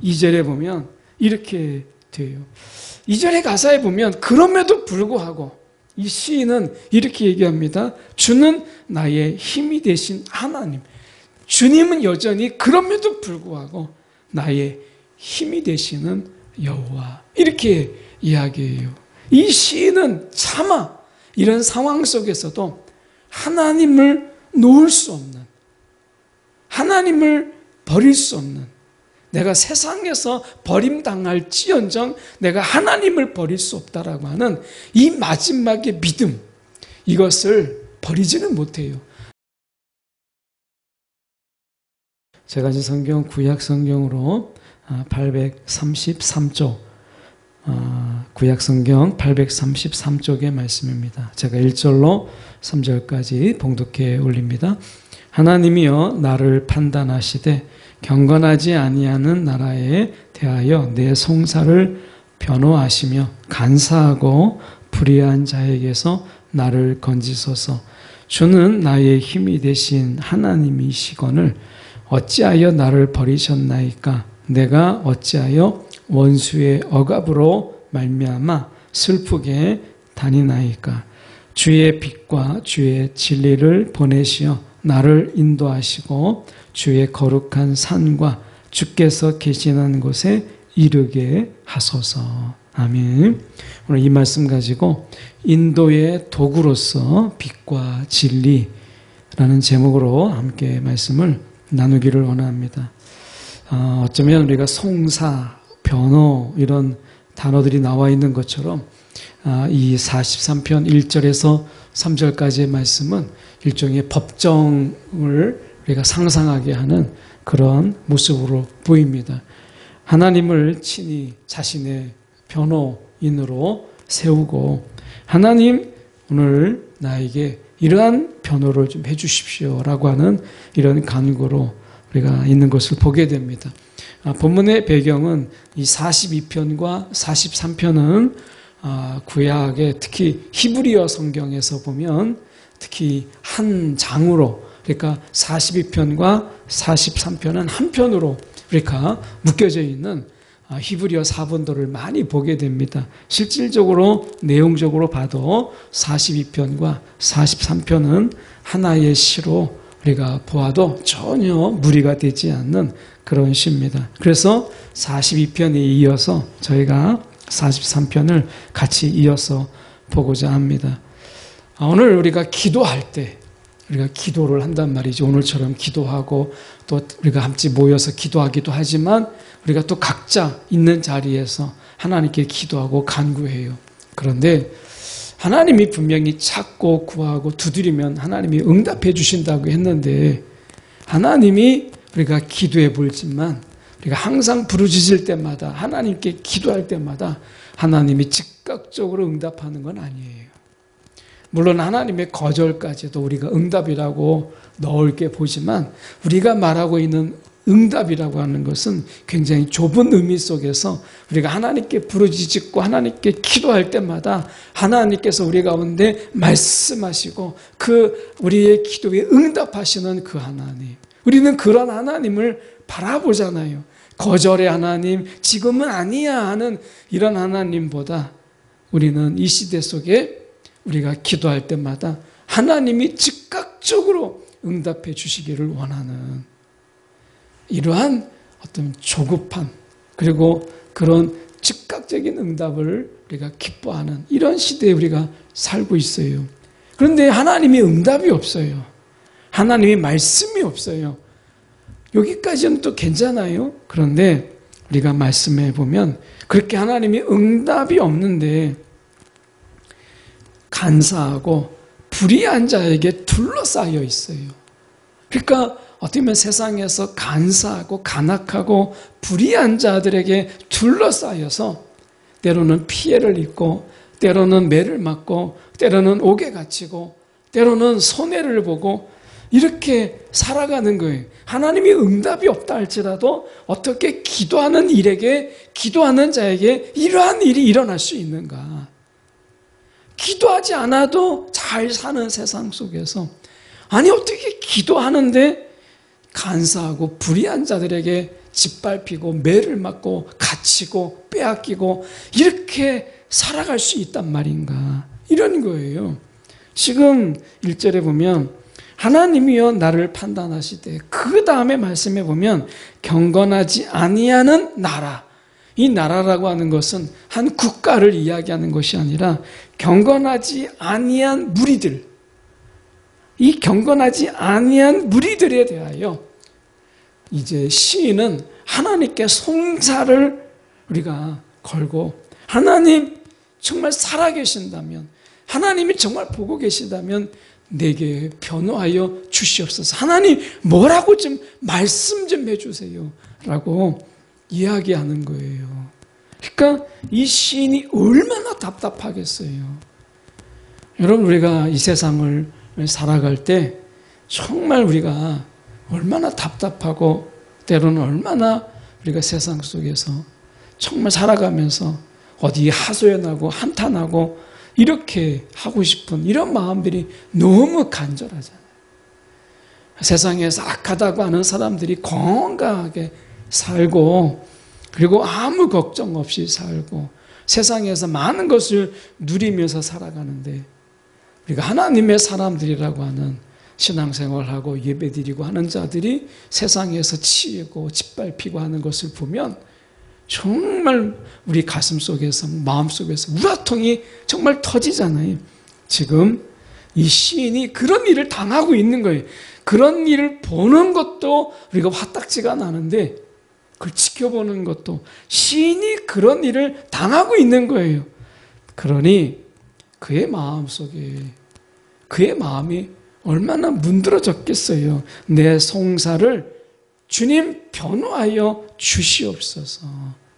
2절에 보면 이렇게 돼요. 2절의 가사에 보면 그럼에도 불구하고 이 시인은 이렇게 얘기합니다. 주는 나의 힘이 되신 하나님. 주님은 여전히 그럼에도 불구하고 나의 힘이 되시는 여호와. 이렇게 이야기해요. 이 시인은 차마 이런 상황 속에서도 하나님을 놓을 수 없는, 하나님을 버릴 수 없는, 내가 세상에서 버림당할지언정 내가 하나님을 버릴 수 없다라고 하는 이 마지막의 믿음, 이것을 버리지는 못해요. 제가 이제 성경, 구약 성경으로 833쪽, 구약 성경 833쪽의 말씀입니다. 제가 1절로 3절까지 봉독해 올립니다. 하나님이여 나를 판단하시되 경건하지 아니하는 나라에 대하여 내 송사를 변호하시며 간사하고 불의한 자에게서 나를 건지소서. 주는 나의 힘이 되신 하나님이시거늘 어찌하여 나를 버리셨나이까? 내가 어찌하여 원수의 억압으로 말미암아 슬프게 다니나이까? 주의 빛과 주의 진리를 보내시어 나를 인도하시고 주의 거룩한 산과 주께서 계시는 곳에 이르게 하소서. 아멘. 오늘 이 말씀 가지고 인도의 도구로서 빛과 진리라는 제목으로 함께 말씀을 나누기를 원합니다. 어쩌면 우리가 송사, 변호 이런 단어들이 나와 있는 것처럼 이 43편 1절에서 3절까지의 말씀은 일종의 법정을 우리가 상상하게 하는 그런 모습으로 보입니다. 하나님을 친히 자신의 변호인으로 세우고 하나님 오늘 나에게 이러한 변호를 좀 해주십시오라고 하는 이런 간구로 우리가 있는 것을 보게 됩니다. 본문의 배경은 이 42편과 43편은 구약의 특히 히브리어 성경에서 보면 특히 한 장으로, 그러니까 42편과 43편은 한 편으로 그러니까 묶여져 있는 히브리어 사본도를 많이 보게 됩니다. 실질적으로 내용적으로 봐도 42편과 43편은 하나의 시로 우리가 보아도 전혀 무리가 되지 않는 그런 시입니다. 그래서 42편에 이어서 저희가 43편을 같이 이어서 보고자 합니다. 오늘 우리가 기도할 때 우리가 기도를 한단 말이죠. 오늘처럼 기도하고 또 우리가 함께 모여서 기도하기도 하지만 우리가 또 각자 있는 자리에서 하나님께 기도하고 간구해요. 그런데 하나님이 분명히 찾고 구하고 두드리면 하나님이 응답해 주신다고 했는데 하나님이 우리가 기도해 볼지만 우리가 항상 부르짖을 때마다 하나님께 기도할 때마다 하나님이 즉각적으로 응답하는 건 아니에요. 물론 하나님의 거절까지도 우리가 응답이라고 넓게 보지만 우리가 말하고 있는 응답이라고 하는 것은 굉장히 좁은 의미 속에서 우리가 하나님께 부르짖고 하나님께 기도할 때마다 하나님께서 우리 가운데 말씀하시고 그 우리의 기도에 응답하시는 그 하나님, 우리는 그런 하나님을 바라보잖아요. 거절의 하나님, 지금은 아니야 하는 이런 하나님보다 우리는 이 시대 속에 우리가 기도할 때마다 하나님이 즉각적으로 응답해 주시기를 원하는 이러한 어떤 조급한 그리고 그런 즉각적인 응답을 우리가 기뻐하는 이런 시대에 우리가 살고 있어요. 그런데 하나님이 응답이 없어요. 하나님이 말씀이 없어요. 여기까지는 또 괜찮아요. 그런데 우리가 말씀해 보면 그렇게 하나님이 응답이 없는데 간사하고 불의한 자에게 둘러싸여 있어요. 그러니까 어떻게 보면 세상에서 간사하고 간악하고 불의한 자들에게 둘러싸여서 때로는 피해를 입고 때로는 매를 맞고 때로는 옥에 갇히고 때로는 손해를 보고 이렇게 살아가는 거예요. 하나님이 응답이 없다 할지라도 어떻게 기도하는 일에게 기도하는 자에게 이러한 일이 일어날 수 있는가. 기도하지 않아도 잘 사는 세상 속에서 아니 어떻게 기도하는데 간사하고 불의한 자들에게 짓밟히고 매를 맞고 갇히고 빼앗기고 이렇게 살아갈 수 있단 말인가, 이런 거예요. 지금 1절에 보면 하나님이여 나를 판단하시되, 그 다음에 말씀해 보면 경건하지 아니하는 나라, 이 나라라고 하는 것은 한 국가를 이야기하는 것이 아니라 경건하지 아니한 무리들, 이 경건하지 아니한 무리들에 대하여 이제 시인은 하나님께 송사를 우리가 걸고, 하나님 정말 살아계신다면, 하나님이 정말 보고 계시다면 내게 변호하여 주시옵소서, 하나님 뭐라고 좀 말씀 좀 해주세요 라고 이야기하는 거예요. 그러니까 이 시인이 얼마나 답답하겠어요. 여러분, 우리가 이 세상을 살아갈 때 정말 우리가 얼마나 답답하고 때로는 얼마나 우리가 세상 속에서 정말 살아가면서 어디 하소연하고 한탄하고 이렇게 하고 싶은 이런 마음들이 너무 간절하잖아요. 세상에서 악하다고 하는 사람들이 건강하게 살고, 그리고 아무 걱정 없이 살고 세상에서 많은 것을 누리면서 살아가는데, 우리가 하나님의 사람들이라고 하는 신앙생활하고 예배드리고 하는 자들이 세상에서 치이고 짓밟히고 하는 것을 보면 정말 우리 가슴 속에서, 마음 속에서 우라통이 정말 터지잖아요. 지금 이 시인이 그런 일을 당하고 있는 거예요. 그런 일을 보는 것도 우리가 화딱지가 나는데, 그걸 지켜보는 것도, 시인이 그런 일을 당하고 있는 거예요. 그러니 그의 마음 속에, 그의 마음이 얼마나 문드러졌겠어요. 내 송사를 주님 변호하여 주시옵소서.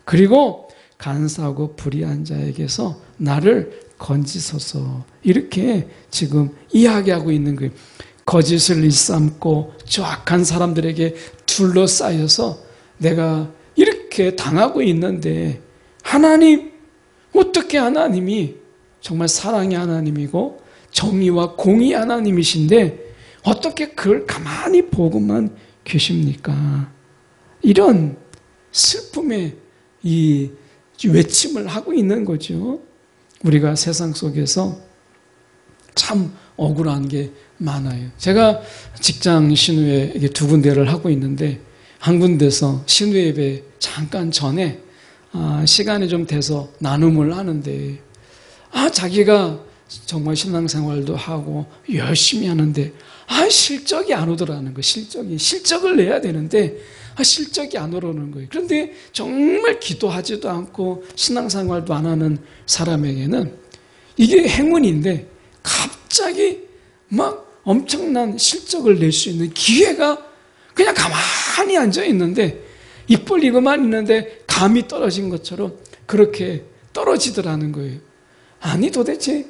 그리고 간사하고 불의한 자에게서 나를 건지소서. 이렇게 지금 이야기하고 있는 거예요. 거짓을 일삼고 저 악한 사람들에게 둘러싸여서 내가 이렇게 당하고 있는데, 하나님, 어떻게 하나님이 정말 사랑의 하나님이고 정의와 공의 하나님이신데 어떻게 그걸 가만히 보고만 계십니까? 이런 슬픔의 이 외침을 하고 있는 거죠. 우리가 세상 속에서 참 억울한 게 많아요. 제가 직장 신우회 두 군데를 하고 있는데, 한 군데서 신우 예배 잠깐 전에 시간이 좀 돼서 나눔을 하는데, 자기가 정말 신앙생활도 하고 열심히 하는데 실적이 안 오더라는 거예요. 실적을 내야 되는데 실적이 안 오르는 거예요. 그런데 정말 기도하지도 않고 신앙생활도 안 하는 사람에게는 이게 행운인데, 갑자기 막 엄청난 실적을 낼 수 있는 기회가 그냥 가만히 앉아 있는데, 입 벌리고만 있는데 감이 떨어진 것처럼 그렇게 떨어지더라는 거예요. 아니, 도대체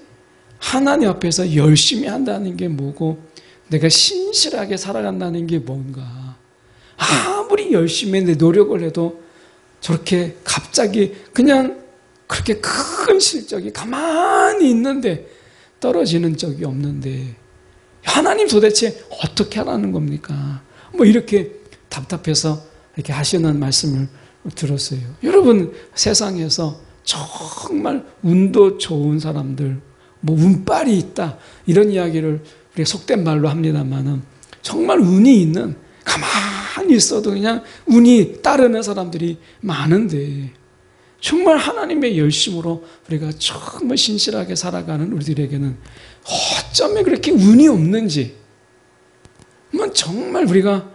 하나님 앞에서 열심히 한다는 게 뭐고, 내가 신실하게 살아간다는 게 뭔가. 아무리 열심히 내 노력을 해도 저렇게 갑자기 그냥 그렇게 큰 실적이 가만히 있는데 떨어지는 적이 없는데, 하나님 도대체 어떻게 하라는 겁니까? 뭐 이렇게 답답해서 이렇게 하시는 말씀을 들었어요. 여러분, 세상에서 정말 운도 좋은 사람들, 뭐 운빨이 있다, 이런 이야기를 우리가 속된 말로 합니다만은, 정말 운이 있는, 가만히 있어도 그냥 운이 따르는 사람들이 많은데, 정말 하나님의 열심으로 우리가 정말 신실하게 살아가는 우리들에게는 어쩌면 그렇게 운이 없는지, 정말 우리가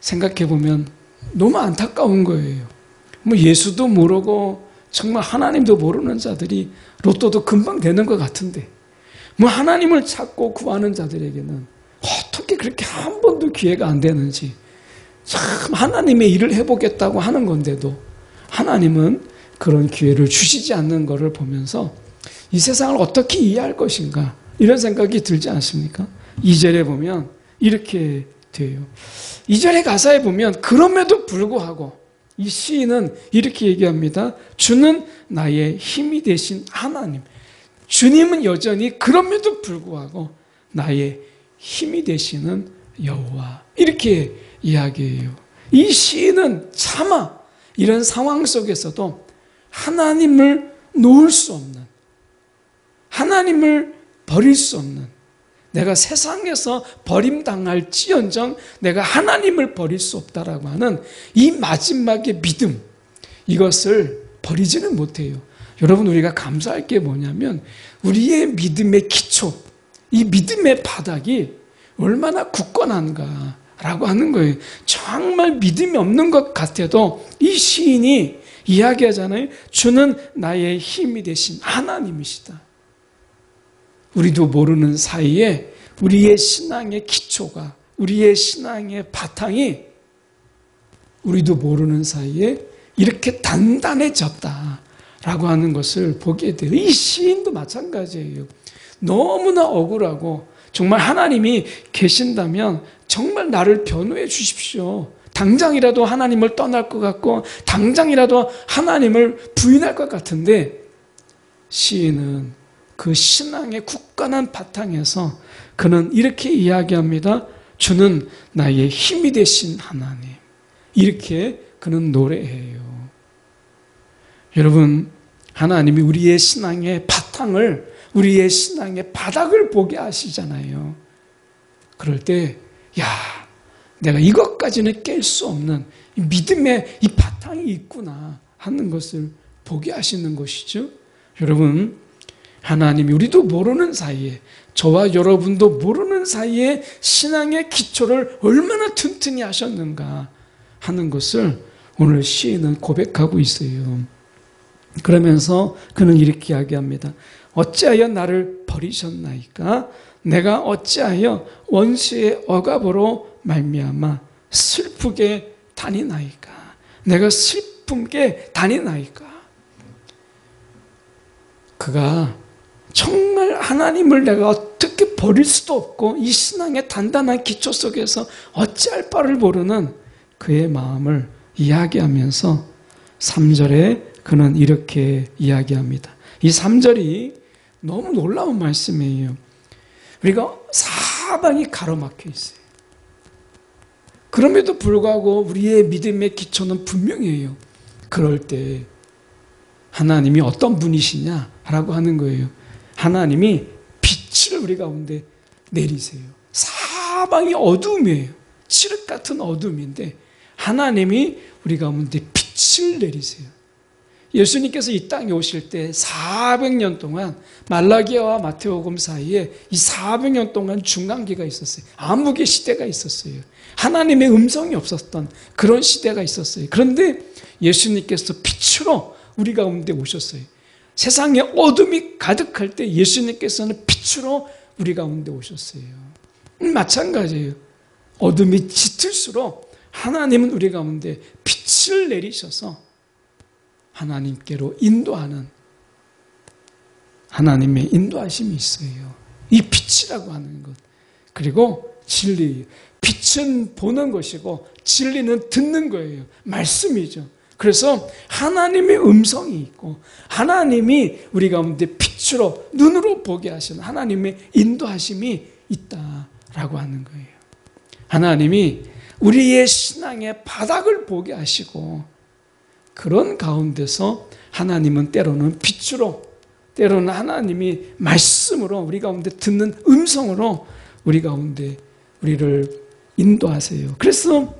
생각해보면 너무 안타까운 거예요. 예수도 모르고 정말 하나님도 모르는 자들이 로또도 금방 되는 것 같은데, 하나님을 찾고 구하는 자들에게는 어떻게 그렇게 한 번도 기회가 안 되는지, 참 하나님의 일을 해보겠다고 하는 건데도 하나님은 그런 기회를 주시지 않는 것을 보면서 이 세상을 어떻게 이해할 것인가, 이런 생각이 들지 않습니까? 2절에 보면 이렇게 돼요. 2절의 가사에 보면 그럼에도 불구하고 이 시인은 이렇게 얘기합니다. 주는 나의 힘이 되신 하나님. 주님은 여전히 그럼에도 불구하고 나의 힘이 되시는 여호와. 이렇게 이야기해요. 이 시인은 차마 이런 상황 속에서도 하나님을 놓을 수 없는, 하나님을 버릴 수 없는, 내가 세상에서 버림당할지언정 내가 하나님을 버릴 수 없다라고 하는 이 마지막의 믿음, 이것을 버리지는 못해요. 여러분, 우리가 감사할 게 뭐냐면 우리의 믿음의 기초, 이 믿음의 바닥이 얼마나 굳건한가라고 하는 거예요. 정말 믿음이 없는 것 같아도 이 시인이 이야기하잖아요. 주는 나의 힘이 되신 하나님이시다. 우리도 모르는 사이에 우리의 신앙의 기초가, 우리의 신앙의 바탕이 우리도 모르는 사이에 이렇게 단단해졌다라고 하는 것을 보게 돼요. 이 시인도 마찬가지예요. 너무나 억울하고 정말 하나님이 계신다면 정말 나를 변호해 주십시오. 당장이라도 하나님을 떠날 것 같고 당장이라도 하나님을 부인할 것 같은데, 시인은 그 신앙의 굳건한 바탕에서 그는 이렇게 이야기합니다. 주는 나의 힘이 되신 하나님. 이렇게 그는 노래해요. 여러분, 하나님이 우리의 신앙의 바탕을, 우리의 신앙의 바닥을 보게 하시잖아요. 그럴 때, 야, 내가 이것까지는 깰 수 없는 믿음의 이 바탕이 있구나 하는 것을 보게 하시는 것이죠. 여러분, 하나님이 우리도 모르는 사이에, 저와 여러분도 모르는 사이에 신앙의 기초를 얼마나 튼튼히 하셨는가 하는 것을 오늘 시인은 고백하고 있어요. 그러면서 그는 이렇게 이야기합니다. 어찌하여 나를 버리셨나이까? 내가 어찌하여 원수의 억압으로 말미암아 슬프게 다니나이까? 내가 슬프게 다니나이까? 그가 정말 하나님을 내가 어떻게 버릴 수도 없고 이 신앙의 단단한 기초 속에서 어찌할 바를 모르는 그의 마음을 이야기하면서 3절에 그는 이렇게 이야기합니다. 이 3절이 너무 놀라운 말씀이에요. 우리가 사방이 가로막혀 있어요. 그럼에도 불구하고 우리의 믿음의 기초는 분명해요. 그럴 때 하나님이 어떤 분이시냐라고 하는 거예요. 하나님이 빛을 우리 가운데 내리세요. 사방이 어둠이에요. 칠흑 같은 어둠인데 하나님이 우리 가운데 빛을 내리세요. 예수님께서 이 땅에 오실 때 400년 동안 말라기야와 마태복음 사이에 이 400년 동안 중간기가 있었어요. 암흑의 시대가 있었어요. 하나님의 음성이 없었던 그런 시대가 있었어요. 그런데 예수님께서 빛으로 우리 가운데 오셨어요. 세상에 어둠이 가득할 때 예수님께서는 빛으로 우리 가운데 오셨어요. 마찬가지예요. 어둠이 짙을수록 하나님은 우리 가운데 빛을 내리셔서 하나님께로 인도하는 하나님의 인도하심이 있어요. 이 빛이라고 하는 것. 그리고 진리. 빛은 보는 것이고 진리는 듣는 거예요. 말씀이죠. 그래서 하나님의 음성이 있고 하나님이 우리 가운데 빛으로 눈으로 보게 하시는 하나님의 인도하심이 있다라고 하는 거예요. 하나님이 우리의 신앙의 바닥을 보게 하시고 그런 가운데서 하나님은 때로는 빛으로, 때로는 하나님이 말씀으로 우리 가운데 듣는 음성으로 우리 가운데 우리를 인도하세요. 그래서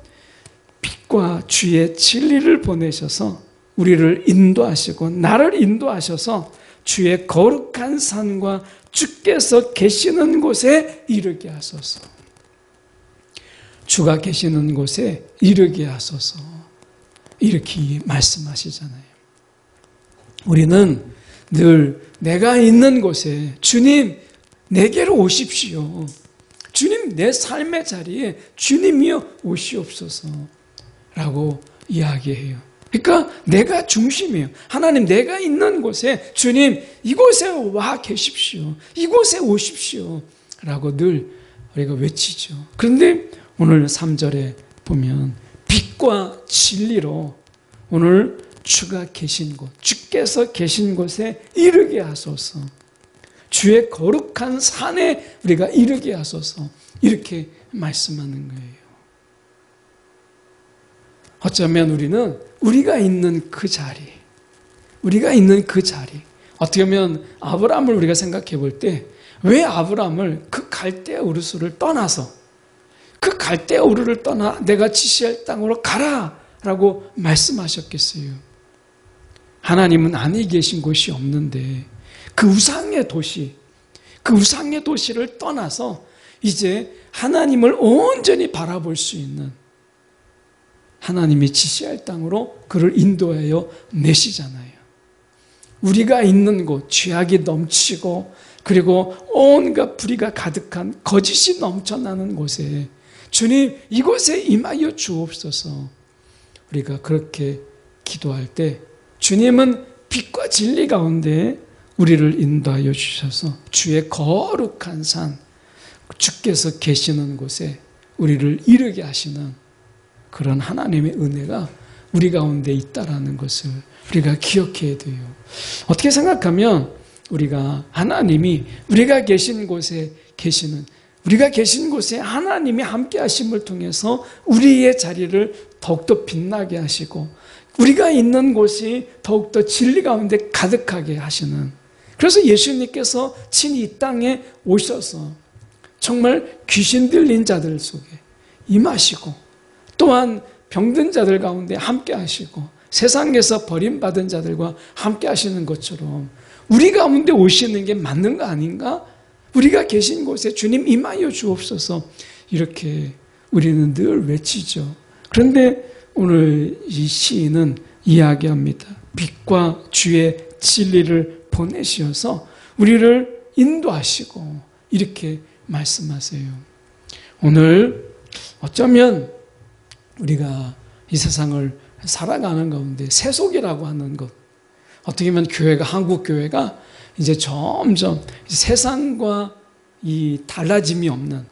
빛과 주의 진리를 보내셔서 우리를 인도하시고 나를 인도하셔서 주의 거룩한 산과 주께서 계시는 곳에 이르게 하소서. 주가 계시는 곳에 이르게 하소서. 이렇게 말씀하시잖아요. 우리는 늘 내가 있는 곳에 주님 내게로 오십시오. 주님 내 삶의 자리에 주님이여 오시옵소서 라고 이야기해요. 그러니까 내가 중심이에요. 하나님 내가 있는 곳에 주님 이곳에 와 계십시오. 이곳에 오십시오 라고 늘 우리가 외치죠. 그런데 오늘 3절에 보면 빛과 진리로 오늘 주가 계신 곳, 주께서 계신 곳에 이르게 하소서. 주의 거룩한 산에 우리가 이르게 하소서. 이렇게 말씀하는 거예요. 어쩌면 우리는 우리가 있는 그 자리, 어떻게 보면 아브라함을 우리가 생각해 볼 때 왜 아브라함을 그 갈대아 우르스를 떠나서 그 갈대아 우르를 떠나 내가 지시할 땅으로 가라라고 말씀하셨겠어요. 하나님은 안에 계신 곳이 없는데 그 우상의 도시를 떠나서 이제 하나님을 온전히 바라볼 수 있는 하나님이 지시할 땅으로 그를 인도하여 내시잖아요. 우리가 있는 곳, 죄악이 넘치고 그리고 온갖 불의가 가득한 거짓이 넘쳐나는 곳에 주님 이곳에 임하여 주옵소서. 우리가 그렇게 기도할 때 주님은 빛과 진리 가운데 우리를 인도하여 주셔서 주의 거룩한 산, 주께서 계시는 곳에 우리를 이르게 하시는 그런 하나님의 은혜가 우리 가운데 있다라는 것을 우리가 기억해야 돼요. 어떻게 생각하면 우리가 하나님이 우리가 계신 곳에 하나님이 함께 하심을 통해서 우리의 자리를 더욱더 빛나게 하시고 우리가 있는 곳이 더욱더 진리 가운데 가득하게 하시는, 그래서 예수님께서 친히 이 땅에 오셔서 정말 귀신 들린 자들 속에 임하시고 또한 병든 자들 가운데 함께 하시고 세상에서 버림받은 자들과 함께 하시는 것처럼 우리 가운데 오시는 게 맞는 거 아닌가? 우리가 계신 곳에 주님 임하여 주옵소서, 이렇게 우리는 늘 외치죠. 그런데 오늘 이 시인은 이야기합니다. 빛과 주의 진리를 보내시어서 우리를 인도하시고 이렇게 말씀하세요. 오늘 어쩌면 우리가 이 세상을 살아가는 가운데 세속이라고 하는 것, 어떻게 보면 교회가, 한국 교회가 이제 점점 세상과 이 달라짐이 없는,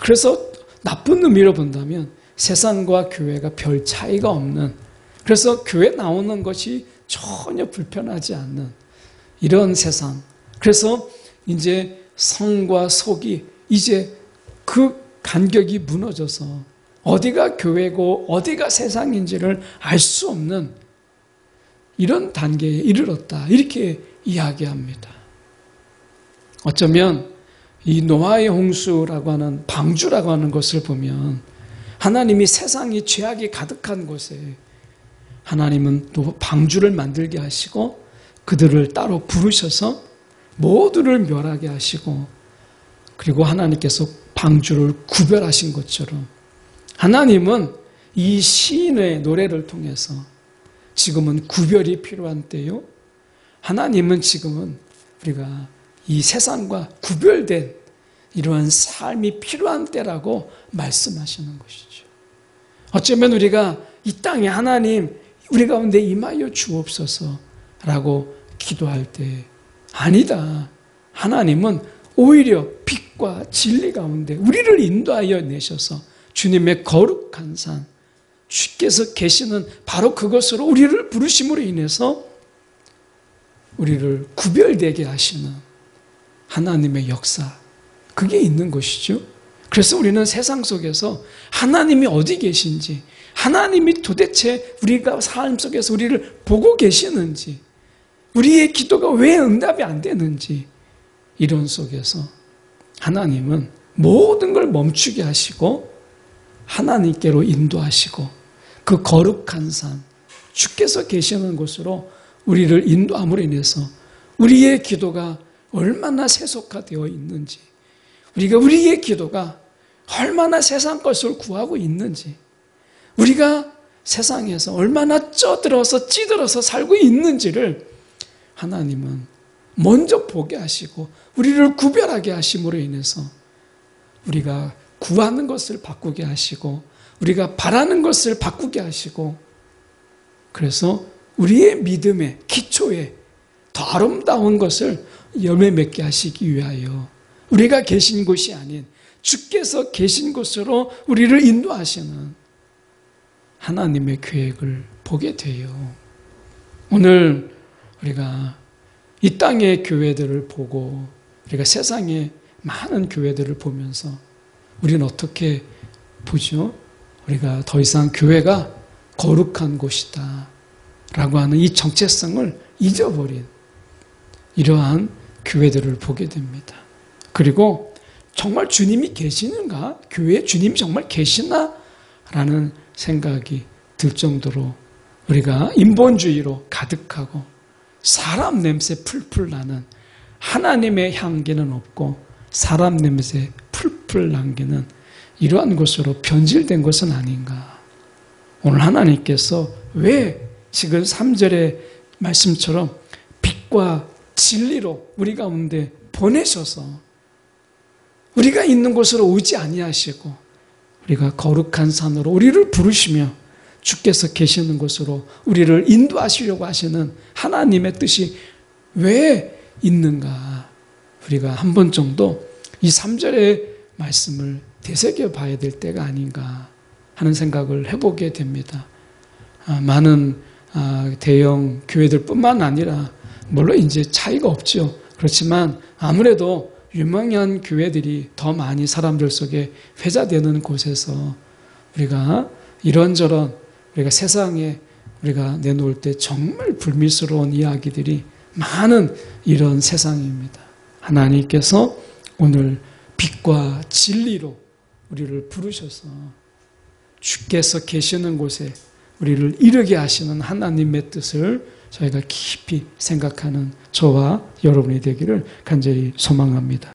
그래서 나쁜 의미로 본다면 세상과 교회가 별 차이가 없는, 그래서 교회 나오는 것이 전혀 불편하지 않는 이런 세상. 그래서 이제 성과 속이 이제 그 간격이 무너져서 어디가 교회고 어디가 세상인지를 알 수 없는 이런 단계에 이르렀다, 이렇게 이야기합니다. 어쩌면 이 노아의 홍수라고 하는, 방주라고 하는 것을 보면 하나님이 세상이 죄악이 가득한 곳에 하나님은 또 방주를 만들게 하시고 그들을 따로 부르셔서 모두를 멸하게 하시고, 그리고 하나님께서 방주를 구별하신 것처럼 하나님은 이 시인의 노래를 통해서 지금은 구별이 필요한 때요, 하나님은 지금은 우리가 이 세상과 구별된 이러한 삶이 필요한 때라고 말씀하시는 것이죠. 어쩌면 우리가 이 땅에 하나님 우리 가운데 임하여 주옵소서라고 기도할 때 아니다, 하나님은 오히려 빛과 진리 가운데 우리를 인도하여 내셔서 주님의 거룩한 산, 주께서 계시는 바로 그것으로 우리를 부르심으로 인해서 우리를 구별되게 하시는 하나님의 역사, 그게 있는 것이죠. 그래서 우리는 세상 속에서 하나님이 어디 계신지, 하나님이 도대체 우리가 삶 속에서 우리를 보고 계시는지, 우리의 기도가 왜 응답이 안 되는지, 이런 속에서 하나님은 모든 걸 멈추게 하시고 하나님께로 인도하시고 그 거룩한 산, 주께서 계시는 곳으로 우리를 인도함으로 인해서 우리의 기도가 얼마나 세속화되어 있는지, 우리의 기도가 얼마나 세상 것을 구하고 있는지, 우리가 세상에서 얼마나 찌들어서 살고 있는지를 하나님은 먼저 보게 하시고 우리를 구별하게 하심으로 인해서 우리가 구하는 것을 바꾸게 하시고 우리가 바라는 것을 바꾸게 하시고, 그래서 우리의 믿음의 기초에 더 아름다운 것을 열매 맺게 하시기 위하여 우리가 계신 곳이 아닌 주께서 계신 곳으로 우리를 인도하시는 하나님의 계획을 보게 돼요. 오늘 우리가 이 땅의 교회들을 보고 우리가 세상의 많은 교회들을 보면서 우리는 어떻게 보죠? 우리가 더 이상 교회가 거룩한 곳이다 라고 하는 이 정체성을 잊어버린 이러한 교회들을 보게 됩니다. 그리고 정말 주님이 계시는가? 교회에 주님이 정말 계시나? 라는 생각이 들 정도로 우리가 인본주의로 가득하고 사람 냄새 풀풀 나는, 하나님의 향기는 없고 사람 냄새 풀풀 남기는 이러한 것으로 변질된 것은 아닌가. 오늘 하나님께서 왜 지금 3절의 말씀처럼 빛과 진리로 우리 가운데 보내셔서 우리가 있는 곳으로 오지 아니하시고 우리가 거룩한 산으로 우리를 부르시며 주께서 계시는 곳으로 우리를 인도하시려고 하시는 하나님의 뜻이 왜 있는가? 우리가 한 번 정도 이 3절의 말씀을 되새겨 봐야 될 때가 아닌가 하는 생각을 해보게 됩니다. 많은 대형 교회들 뿐만 아니라 물론 이제 차이가 없죠. 그렇지만 아무래도 유명한 교회들이 더 많이 사람들 속에 회자되는 곳에서 우리가 이런저런 우리가 세상에 우리가 내놓을 때 정말 불미스러운 이야기들이 많은 이런 세상입니다. 하나님께서 오늘 빛과 진리로 우리를 부르셔서 주께서 계시는 곳에 우리를 이르게 하시는 하나님의 뜻을 저희가 깊이 생각하는 저와 여러분이 되기를 간절히 소망합니다.